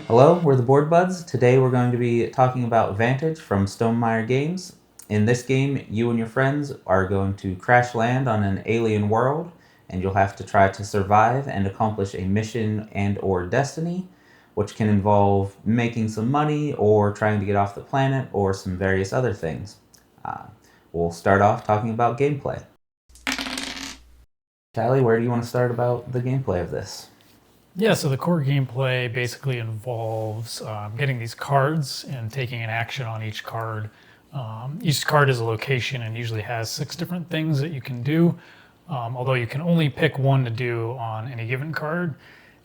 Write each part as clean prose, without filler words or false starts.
Hello, we're the Board Buds. Today we're going to be talking about Vantage from Stonemaier Games. In this game, you and your friends are going to crash land on an alien world, and you'll have to try to survive and accomplish a mission and or destiny, which can involve making some money or trying to get off the planet or some various other things. Uh, we'll start off talking about gameplay. Tally, where do you want to start about the gameplay of this? Yeah, so the core gameplay basically involves getting these cards and taking an action on each card. Each card is a location and usually has 6 different things that you can do, although you can only pick one to do on any given card.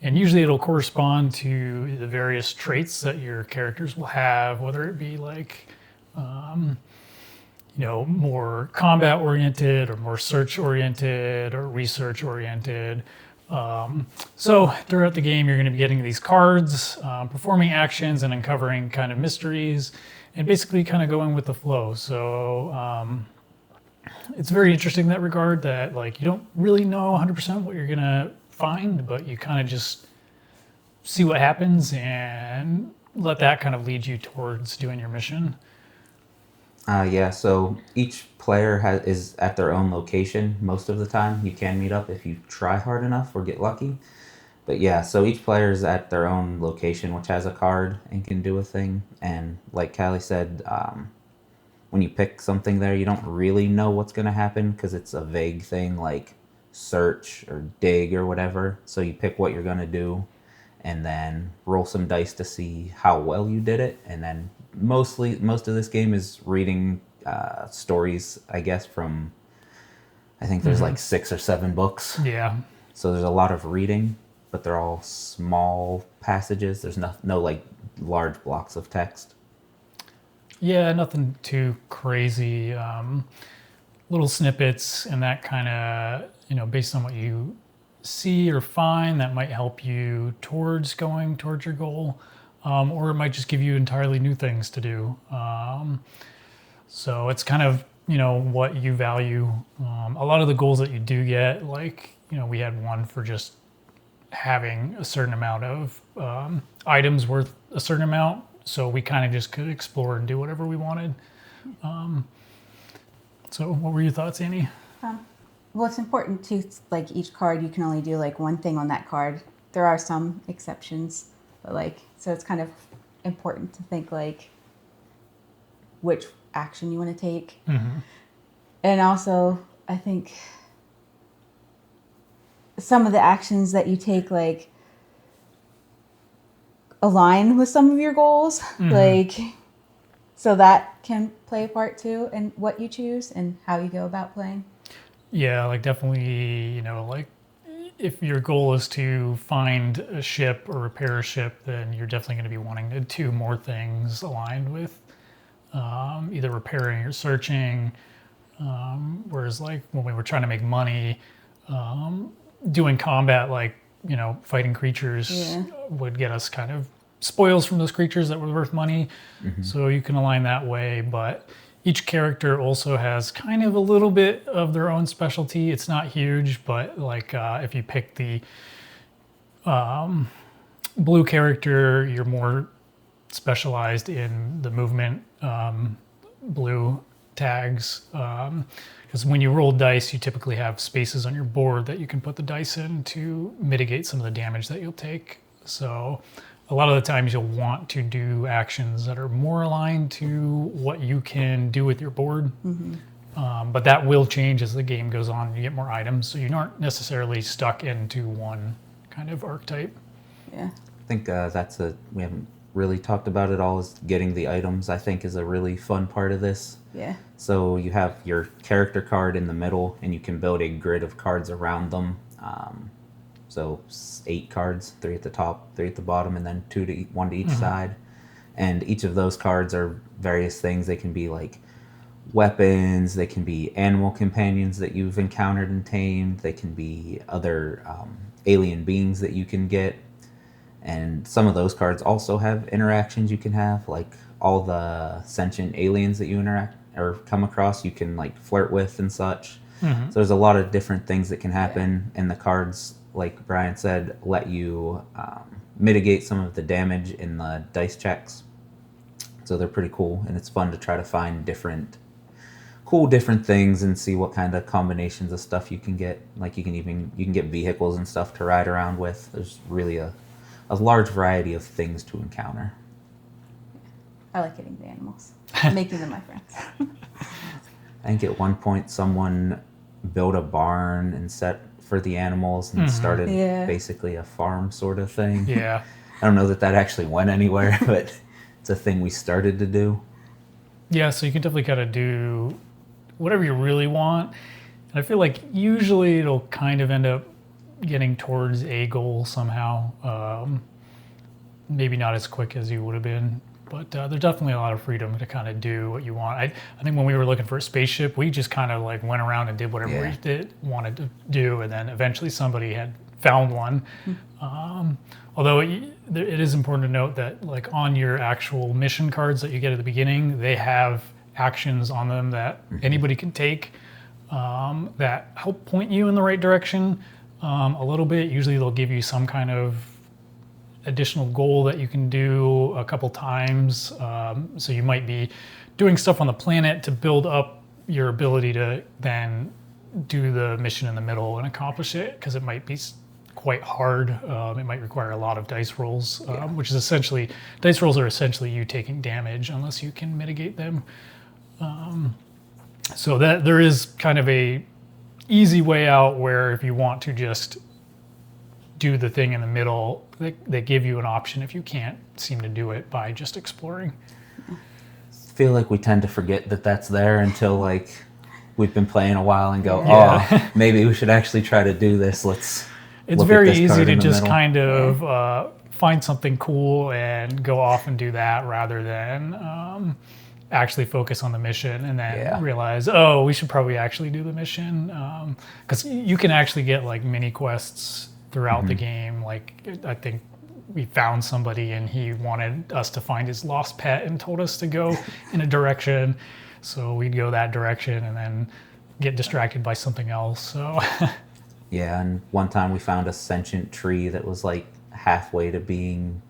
And usually it'll correspond to the various traits that your characters will have, whether it be like, more combat oriented or more search oriented or research oriented. So throughout the game, you're going to be getting these cards, performing actions and uncovering kind of mysteries and basically kind of going with the flow. So it's very interesting in that regard that like you don't really know 100% what you're going to find, but you kind of just see what happens and let that kind of lead you towards doing your mission. Yeah, so each player is at their own location most of the time. You can meet up if you try hard enough or get lucky. But yeah, so each player is at their own location, which has a card and can do a thing. And like Callie said, when you pick something there, you don't really know what's going to happen because it's a vague thing like search or dig or whatever. So you pick what you're going to do and then roll some dice to see how well you did it. And then most of this game is reading stories, I guess, from I think there's like 6 or 7 books. Yeah. So there's a lot of reading, but they're all small passages. There's no like large blocks of text. Yeah, nothing too crazy. Little snippets and that kind of, based on what you see or find that might help you towards going towards your goal. Or it might just give you entirely new things to do. So it's kind of, what you value. A lot of the goals that you do get, like, we had one for just having a certain amount of items worth a certain amount. So we kind of just could explore and do whatever we wanted. So what were your thoughts, Annie? Well, it's important to, like, each card, you can only do like one thing on that card. There are some exceptions, but like, so it's kind of important to think like which action you want to take. Mm-hmm. And also, I think some of the actions that you take like align with some of your goals. Mm-hmm. Like, so that can play a part too in what you choose and how you go about playing. Yeah, like definitely, like if your goal is to find a ship or repair a ship, then you're definitely going to be wanting to do more things aligned with either repairing or searching. Whereas like when we were trying to make money, doing combat, like, fighting creatures would get us kind of spoils from those creatures that were worth money. Mm-hmm. So you can align that way, but each character also has kind of a little bit of their own specialty. It's not huge, but like if you pick the blue character, you're more specialized in the movement blue tags. Because when you roll dice, you typically have spaces on your board that you can put the dice in to mitigate some of the damage that you'll take. So a lot of the times you'll want to do actions that are more aligned to what you can do with your board. Mm-hmm. But that will change as the game goes on and you get more items. So you aren't necessarily stuck into one kind of archetype. Yeah. I think we haven't really talked about it all, is getting the items, I think, is a really fun part of this. Yeah. So you have your character card in the middle and you can build a grid of cards around them. So 8 cards, 3 at the top, 3 at the bottom, and then 1 to each mm-hmm. side. And each of those cards are various things. They can be like weapons, they can be animal companions that you've encountered and tamed, they can be other alien beings that you can get. And some of those cards also have interactions you can have, like all the sentient aliens that you interact or come across, you can like flirt with and such. Mm-hmm. So there's a lot of different things that can happen, and the cards, like Brian said, let you mitigate some of the damage in the dice checks. So they're pretty cool, and it's fun to try to find different things and see what kind of combinations of stuff you can get. Like you can get vehicles and stuff to ride around with. There's really a large variety of things to encounter. I like getting the animals, making them my friends. I think at one point someone built a barn and set for the animals and started basically a farm sort of thing. Yeah. I don't know that actually went anywhere, but it's a thing we started to do. Yeah, so you can definitely kind of do whatever you really want. And I feel like usually it'll kind of end up getting towards a goal somehow. Maybe not as quick as you would have been, but there's definitely a lot of freedom to kind of do what you want. I think when we were looking for a spaceship, we just kind of like went around and did whatever we wanted to do, and then eventually somebody had found one. Although it is important to note that like on your actual mission cards that you get at the beginning, they have actions on them that anybody can take that help point you in the right direction a little bit. Usually they'll give you some kind of additional goal that you can do a couple times. So you might be doing stuff on the planet to build up your ability to then do the mission in the middle and accomplish it, because it might be quite hard. It might require a lot of dice rolls, which is essentially, dice rolls are essentially you taking damage unless you can mitigate them. So that there is kind of a easy way out where if you want to just do the thing in the middle, they give you an option if you can't seem to do it by just exploring. I feel like we tend to forget that that's there until like we've been playing a while and go, oh, maybe we should actually try to do this. It's very easy to just kind of find something cool and go off and do that rather than actually focus on the mission and then realize, oh, we should probably actually do the mission. Because you can actually get like mini quests throughout the game. Like I think we found somebody and he wanted us to find his lost pet and told us to go in a direction. So we'd go that direction and then get distracted by something else. So yeah, and one time we found a sentient tree that was like halfway to being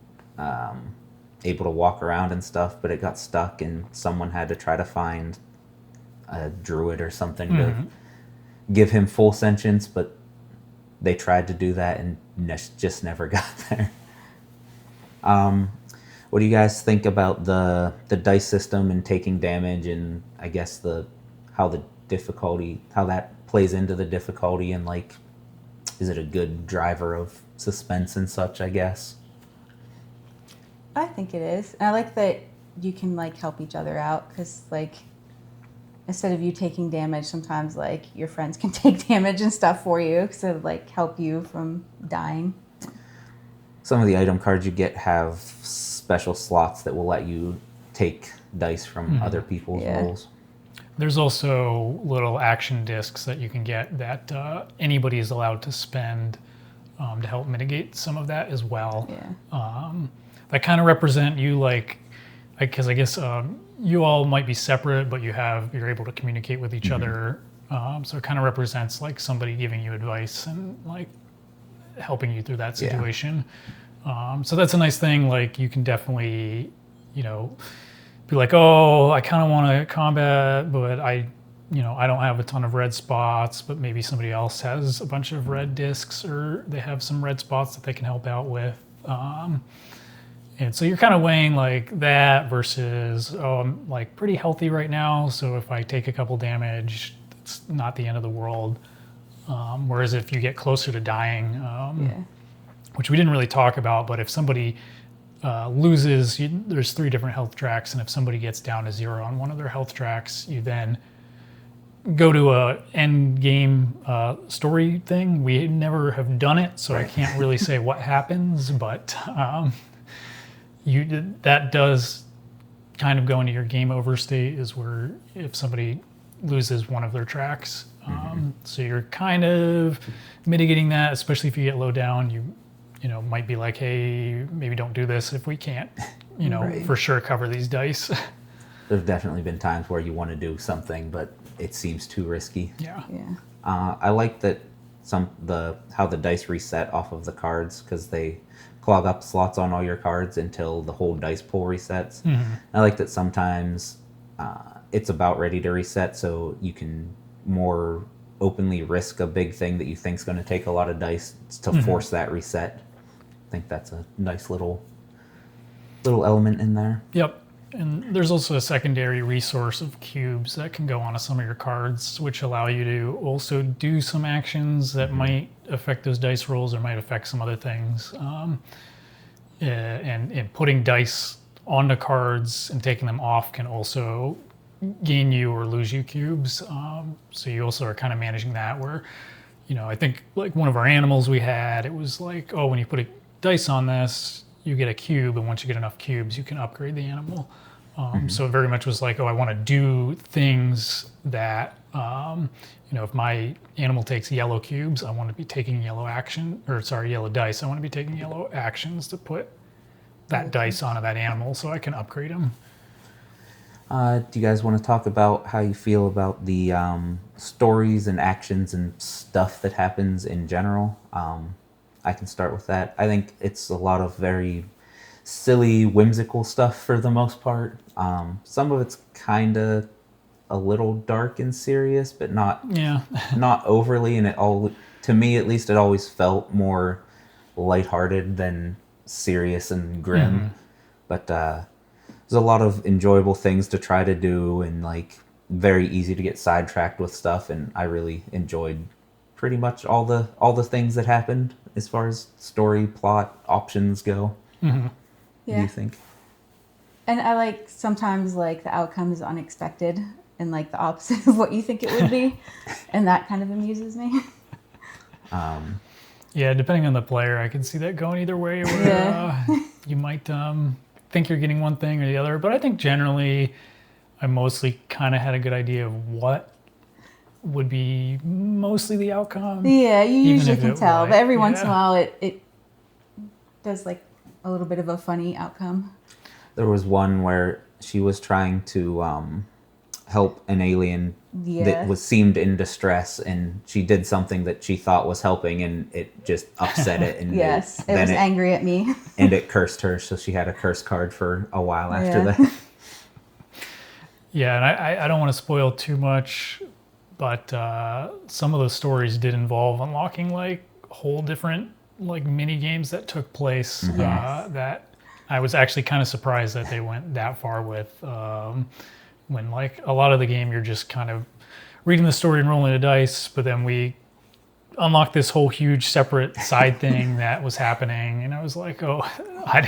able to walk around and stuff, but it got stuck and someone had to try to find a druid or something to give him full sentience, but they tried to do that and just never got there. What do you guys think about the dice system and taking damage, and I guess how that plays into the difficulty, and like, is it a good driver of suspense and such, I guess? I think it is. And I like that you can like help each other out, because like instead of you taking damage, sometimes like your friends can take damage and stuff for you to like help you from dying. Some of the item cards you get have special slots that will let you take dice from other people's rolls. There's also little action discs that you can get that anybody is allowed to spend to help mitigate some of that as well. That kind of represent you, like, because I guess you all might be separate, but you're able to communicate with each other. So it kind of represents like somebody giving you advice and like helping you through that situation. So that's a nice thing. Like you can definitely, be like, oh, I kind of want to combat, but I don't have a ton of red spots, but maybe somebody else has a bunch of red discs, or they have some red spots that they can help out with. And so you're kind of weighing like that versus, oh, I'm like pretty healthy right now, so if I take a couple damage, it's not the end of the world. Whereas if you get closer to dying, which we didn't really talk about, but if somebody loses, there's 3 different health tracks, and if somebody gets down to 0 on one of their health tracks, you then go to a end game story thing. We never have done it, so I can't really say what happens, but that does kind of go into your game over state, is where if somebody loses one of their tracks. So you're kind of mitigating that, especially if you get low down. You might be like, hey, maybe don't do this if we can't, for sure cover these dice. There's definitely been times where you want to do something, but it seems too risky. Yeah. I like that how the dice reset off of the cards, because they clog up slots on all your cards until the whole dice pool resets. I like that sometimes it's about ready to reset, so you can more openly risk a big thing that you think is going to take a lot of dice to force that reset. I think that's a nice little element in there. Yep. And there's also a secondary resource of cubes that can go onto some of your cards, which allow you to also do some actions that might affect those dice rolls or might affect some other things. And putting dice onto cards and taking them off can also gain you or lose you cubes. So you also are kind of managing that where, I think like one of our animals we had, it was like, oh, when you put a dice on this, you get a cube, and once you get enough cubes, you can upgrade the animal. So it very much was like, oh, I want to do things that, if my animal takes yellow cubes, I want to be taking yellow dice. I want to be taking yellow actions to put that dice onto that animal so I can upgrade them. Do you guys want to talk about how you feel about the stories and actions and stuff that happens in general? I can start with that. I think it's a lot of very silly, whimsical stuff for the most part. Some of it's kind of a little dark and serious, but not not overly. And to me at least, it always felt more lighthearted than serious and grim. But there's a lot of enjoyable things to try to do, and like very easy to get sidetracked with stuff. And I really enjoyed pretty much all the things that happened as far as story, plot, options go. Yeah. What do you think? And I like sometimes like the outcome is unexpected and like the opposite of what you think it would be, and that kind of amuses me. Yeah, depending on the player, I can see that going either way. Where you might think you're getting one thing or the other, but I think generally, I mostly kind of had a good idea of what would be mostly the outcome. Yeah, you usually can tell, but every once in a yeah. while it does like a little bit of a funny outcome. There was one where she was trying to help an alien that seemed in distress, and she did something that she thought was helping, and it just upset it. And Yes, it was angry at me. And it cursed her, so she had a curse card for a while after that. Yeah, and I don't want to spoil too much, but some of those stories did involve unlocking like whole different like mini games that took place that I was actually kind of surprised that they went that far with. When like a lot of the game you're just kind of reading the story and rolling the dice, but then we unlocked this whole huge separate side thing that was happening, and I was like, oh, I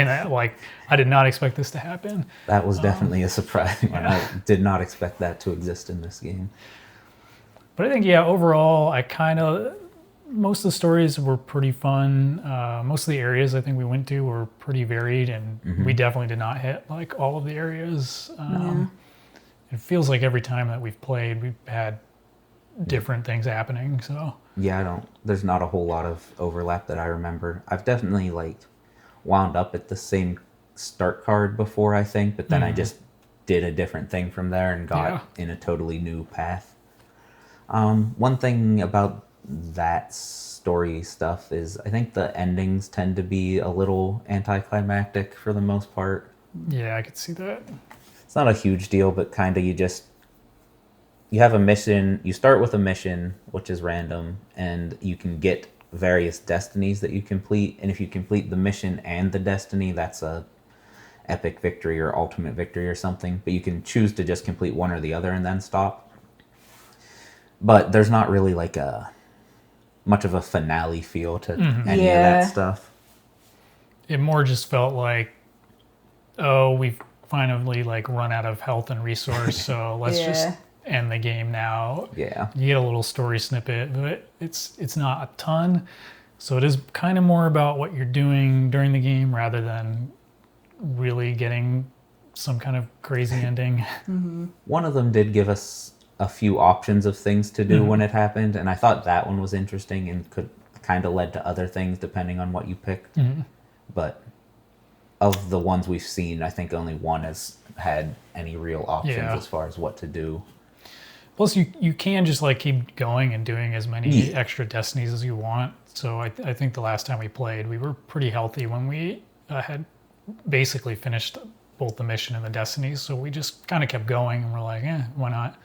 did not expect this to happen. That was definitely a surprise. I did not expect that to exist in this game. But I think, overall, most of the stories were pretty fun. Most of the areas I think we went to were pretty varied, and we definitely did not hit like all of the areas. It feels like every time that we've played, we've had different things happening. So there's not a whole lot of overlap that I remember. I've definitely like wound up at the same start card before, I think, but then I just did a different thing from there and got in a totally new path. One thing about that story stuff is I think the endings tend to be a little anticlimactic for the most part. Yeah, I could see that. It's not a huge deal, but kind of you have a mission, you start with a mission, which is random, and you can get various destinies that you complete, and if you complete the mission and the destiny, that's a epic victory or ultimate victory or something, but you can choose to just complete one or the other and then stop. But there's not really like much of a finale feel to any of that stuff. It more just felt like, oh, we've finally like run out of health and resource, so let's just end the game now. Yeah. You get a little story snippet, but it's not a ton. So it is kind of more about what you're doing during the game rather than really getting some kind of crazy ending. One of them did give us a few options of things to do when it happened, and I thought that one was interesting and could kind of led to other things depending on what you picked. But of the ones we've seen, I think only one has had any real options as far as what to do. Plus, you can just like keep going and doing as many extra destinies as you want. So I think the last time we played, we were pretty healthy when we had basically finished both the mission and the destinies. So we just kind of kept going, and we're like, why not?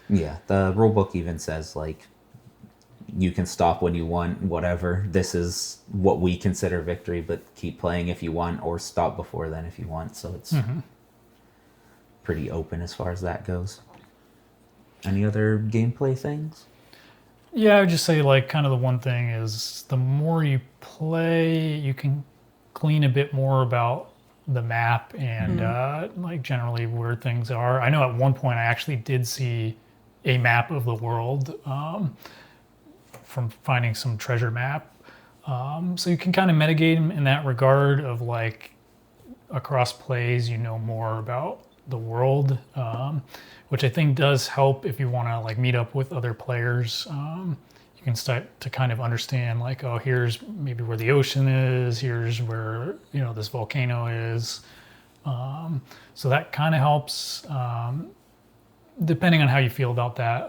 Yeah, the rulebook even says like you can stop when you want, whatever. This is what we consider victory, but keep playing if you want, or stop before then if you want. So it's pretty open as far as that goes. Any other gameplay things? Yeah, I would just say like kind of the one thing is the more you play, you can glean a bit more about the map and like generally where things are. I know at one point I actually did see a map of the world from finding some treasure map. So you can kind of metagame in that regard of like across plays, you know more about the world, which I think does help if you want to like meet up with other players. You can start to kind of understand like, oh, here's maybe where the ocean is, here's where, you know, this volcano is. So that kind of helps. Depending on how you feel about that,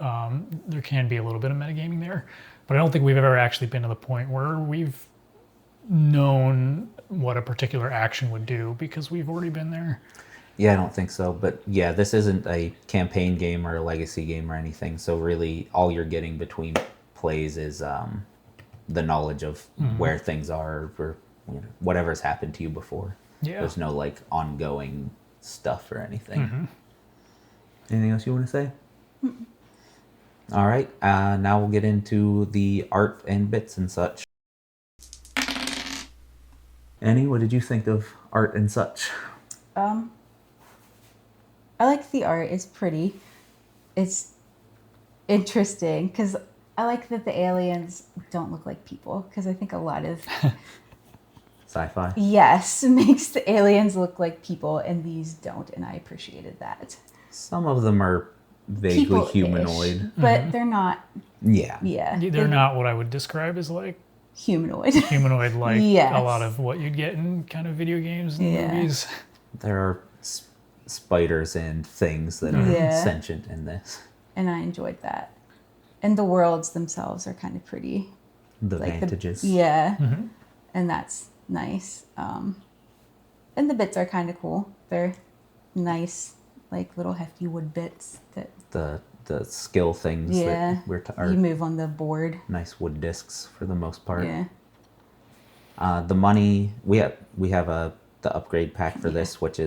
there can be a little bit of metagaming there. But I don't think we've ever actually been to the point where we've known what a particular action would do because we've already been there. Yeah, I don't think so. But yeah, this isn't a campaign game or a legacy game or anything. So really, all you're getting between plays is the knowledge of where things are or whatever's happened to you before. Yeah. There's no like ongoing stuff or anything. Anything else you want to say? All right. Now we'll get into the art and bits and such. Annie, what did you think of art and such? I like the art. It's pretty. It's interesting because I like that the aliens don't look like people because I think a lot of Sci-fi? yes makes the aliens look like people and these don't, and I appreciated that. Some of them are vaguely People-ish, humanoid. but they're not. Yeah. Yeah, They're not what I would describe as like humanoid. humanoid like Yes. a lot of what you'd get in kind of video games and movies. There are spiders and things that are sentient in this. And I enjoyed that. And the worlds themselves are kind of pretty. The Like Vantages. And that's nice. And the bits are kind of cool. They're nice, like little hefty wood bits that The skill things that are you move on the board. nice wood discs for the most part. Yeah. The money we have the upgrade pack for this, which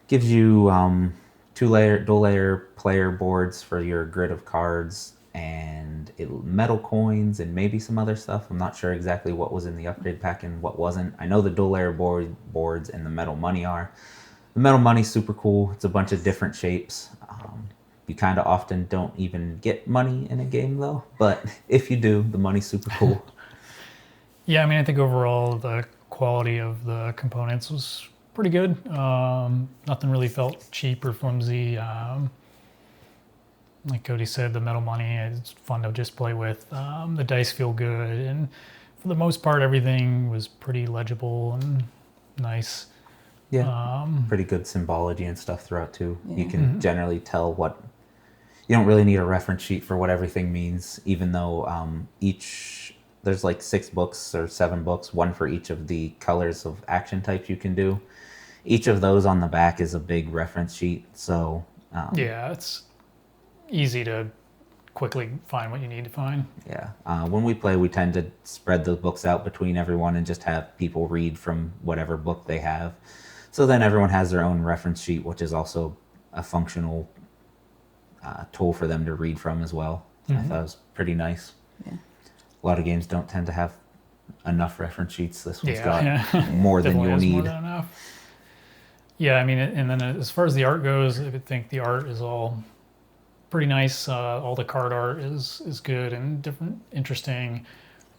gives you dual layer player boards for your grid of cards and metal coins and maybe some other stuff. I'm not sure exactly what was in the upgrade pack and what wasn't. I know the dual layer boards and the metal money are. The metal money's super cool. It's a bunch of different shapes. You kind of often don't even get money in a game though, but if you do, the money's super cool. Yeah, I mean, I think overall the quality of the components was pretty good. Nothing really felt cheap or flimsy. Like Cody said, the metal money is fun to just play with. The dice feel good, and for the most part, everything was pretty legible and nice. Yeah, pretty good symbology and stuff throughout too. You can generally tell what. You don't really need a reference sheet for what everything means, even though there's like 6 books or 7 books, one for each of the colors of action types you can do. Each of those on the back is a big reference sheet, so yeah, it's easy to quickly find what you need to find. Yeah, when we play, we tend to spread those books out between everyone and just have people read from whatever book they have. So then everyone has their own reference sheet, which is also a functional tool for them to read from as well. I thought it was pretty nice. Yeah. A lot of games don't tend to have enough reference sheets. This one's got Yeah. more than Definitely you'll has need. more than enough. Yeah, I mean, and then as far as the art goes, I would think the art is all pretty nice. All the card art is good and different, interesting.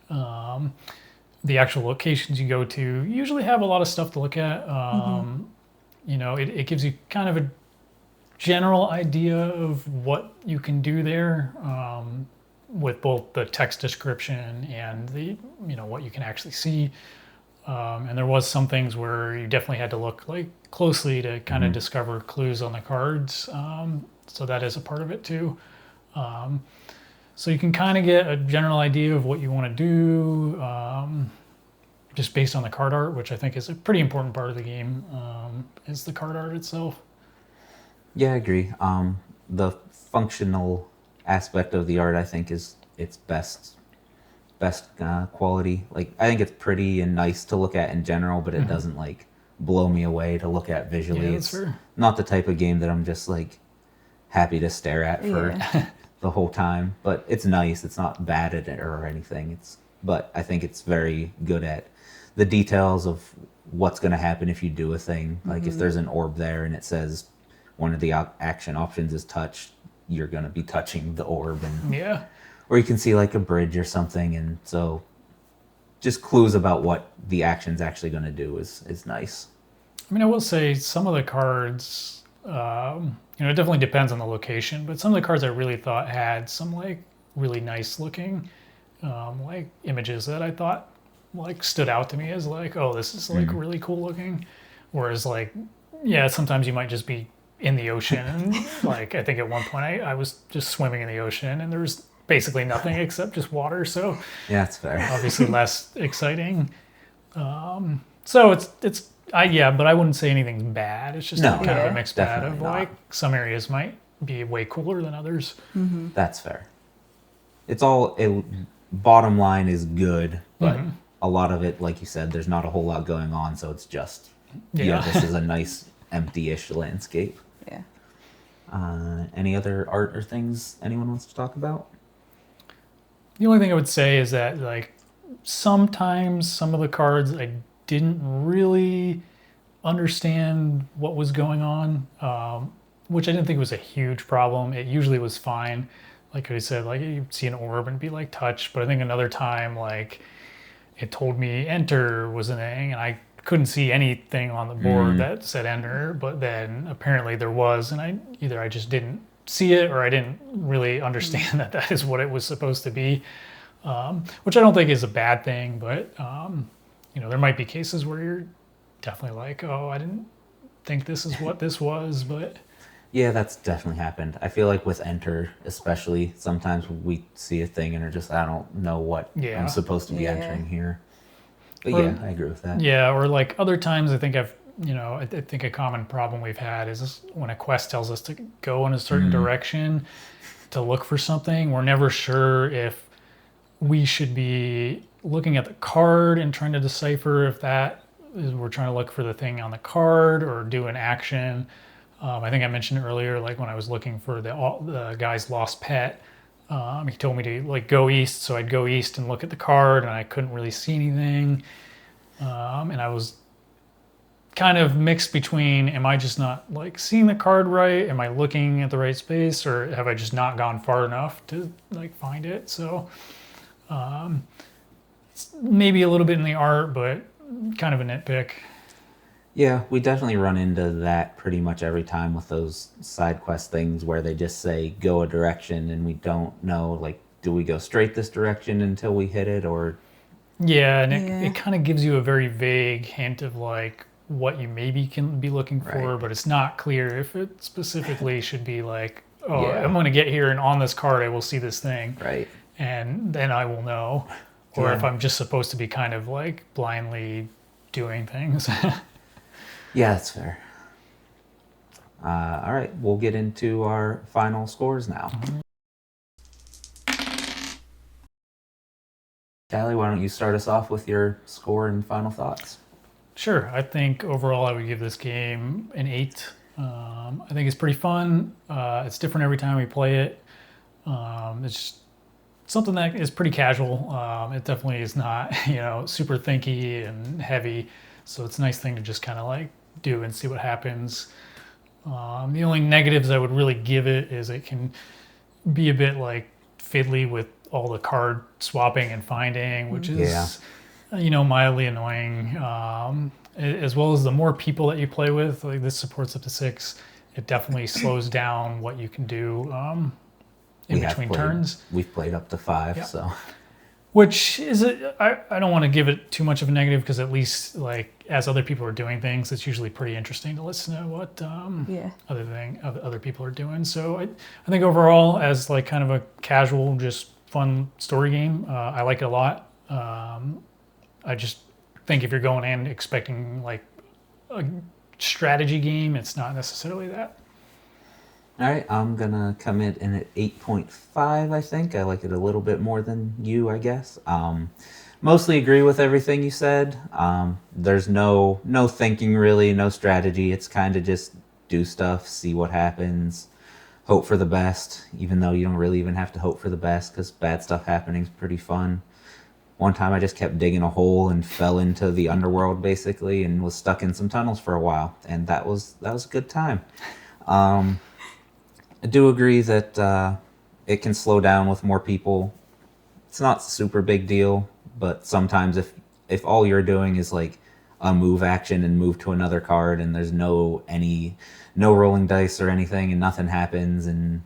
The actual locations you go to usually have a lot of stuff to look at. You know, it gives you kind of a general idea of what you can do there with both the text description and the, you know, what you can actually see. And there was some things where you definitely had to look like closely to kind of discover clues on the cards. so that is a part of it too. So you can kind of get a general idea of what you want to do, just based on the card art, which I think is a pretty important part of the game, is the card art itself. Yeah, I agree. The functional aspect of the art, I think, is its best quality. Like, I think it's pretty and nice to look at in general, but it doesn't like blow me away to look at visually. Yeah, that's It's fair. not the type of game that I'm just like happy to stare at for the whole time. But it's nice. It's not bad at it or anything. But I think it's very good at the details of what's going to happen if you do a thing. Like if there's an orb there and it says one of the action options is touch, you're going to be touching the orb, and Yeah. or you can see like a bridge or something, and so just clues about what the action's actually going to do is nice. I mean, I will say some of the cards, it definitely depends on the location, but some of the cards I really thought had some like really nice looking, like images that I thought like stood out to me as like, oh, this is like really cool looking. Whereas like, yeah, sometimes you might just be in the ocean. And like, I think at one point I was just swimming in the ocean and there's basically nothing except just water. So Yeah, that's fair. obviously less exciting. So but I wouldn't say anything's bad. It's just No, kind of a mixed bag of definitely not. like some areas might be way cooler than others. That's fair. It's all bottom line is good, but a lot of it, like you said, there's not a whole lot going on, so it's just Yeah. this is a nice empty-ish landscape. Yeah. Any other art or things anyone wants to talk about? The only thing I would say is that like sometimes some of the cards I didn't really understand what was going on, which I didn't think was a huge problem. It usually was fine. Like I said, like you'd see an orb and be like touch, but I think another time like it told me enter was a thing and I couldn't see anything on the board that said enter, but then apparently there was, and I just didn't see it or I didn't really understand that is what it was supposed to be, which I don't think is a bad thing, but there might be cases where you're definitely like, oh, I didn't think this is what this was, but Yeah, that's definitely happened. I feel like with enter, especially, sometimes we see a thing and are just, I don't know what Yeah. I'm supposed to be Yeah. entering here. But Or- yeah, I agree with that. yeah, or like other times I think I think a common problem we've had is when a quest tells us to go in a certain direction to look for something, we're never sure if we should be looking at the card and trying to decipher if that is we're trying to look for the thing on the card or do an action. I think I mentioned earlier, like when I was looking for the guy's lost pet, he told me to like go east, so I'd go east and look at the card, and I couldn't really see anything. And I was kind of mixed between, am I just not like seeing the card right? Am I looking at the right space, or have I just not gone far enough to like find it? So it's maybe a little bit in the art, but kind of a nitpick. Yeah, we definitely run into that pretty much every time with those side quest things where they just say go a direction and we don't know, like, do we go straight this direction until we hit it, or Yeah, and Yeah. it kind of gives you a very vague hint of like what you maybe can be looking for, Right. but it's not clear if it specifically should be like, oh, Yeah. I'm going to get here and on this card I will see this thing, right? and then I will know. Or if Yeah. I'm just supposed to be kind of like blindly doing things. Yeah, that's fair. All right, we'll get into our final scores now. Callie, why don't you start us off with your score and final thoughts? Sure. I think overall I would give this game an 8. I think it's pretty fun. It's different every time we play it. It's something that is pretty casual. It definitely is not, super thinky and heavy. So it's a nice thing to just kind of like do and see what happens. The only negatives I would really give it is it can be a bit like fiddly with all the card swapping and finding, which is, mildly annoying. As well as the more people that you play with, like this supports up to 6, it definitely slows down what you can do in between turns. We've played up to 5, Yeah. so Which is I don't want to give it too much of a negative because at least like as other people are doing things, it's usually pretty interesting to listen to what other people are doing. So I think overall, as like kind of a casual, just fun story game, I like it a lot. I just think if you're going in expecting like a strategy game, it's not necessarily that. All right, I'm gonna come in at 8.5. I think I like it a little bit more than you, I guess. Mostly agree with everything you said. There's no thinking really, no strategy. It's kind of just do stuff, see what happens, hope for the best. Even though you don't really even have to hope for the best because bad stuff happening is pretty fun. One time I just kept digging a hole and fell into the underworld basically, and was stuck in some tunnels for a while, and that was a good time. Um, I do agree that it can slow down with more people. It's not a super big deal, but sometimes if all you're doing is like a move action and move to another card, and there's no rolling dice or anything, and nothing happens, and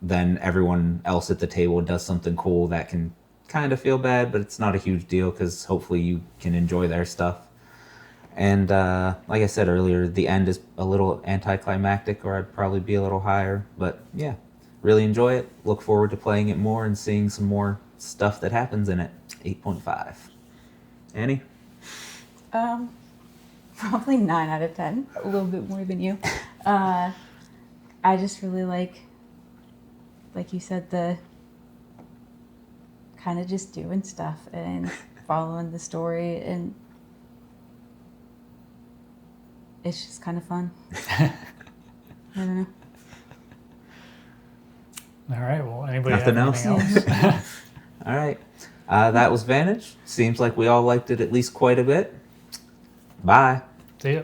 then everyone else at the table does something cool, that can kind of feel bad, but it's not a huge deal because hopefully you can enjoy their stuff. And like I said earlier, the end is a little anticlimactic, or I'd probably be a little higher. But yeah, really enjoy it. Look forward to playing it more and seeing some more stuff that happens in it. 8.5. Annie? Probably 9 out of 10. A little bit more than you. I just really like you said, the kind of just doing stuff and following the story, and it's just kind of fun. I don't know. All right. Well, anybody Nothing have else? anything else? All right. That was Vantage. Seems like we all liked it at least quite a bit. Bye. See ya.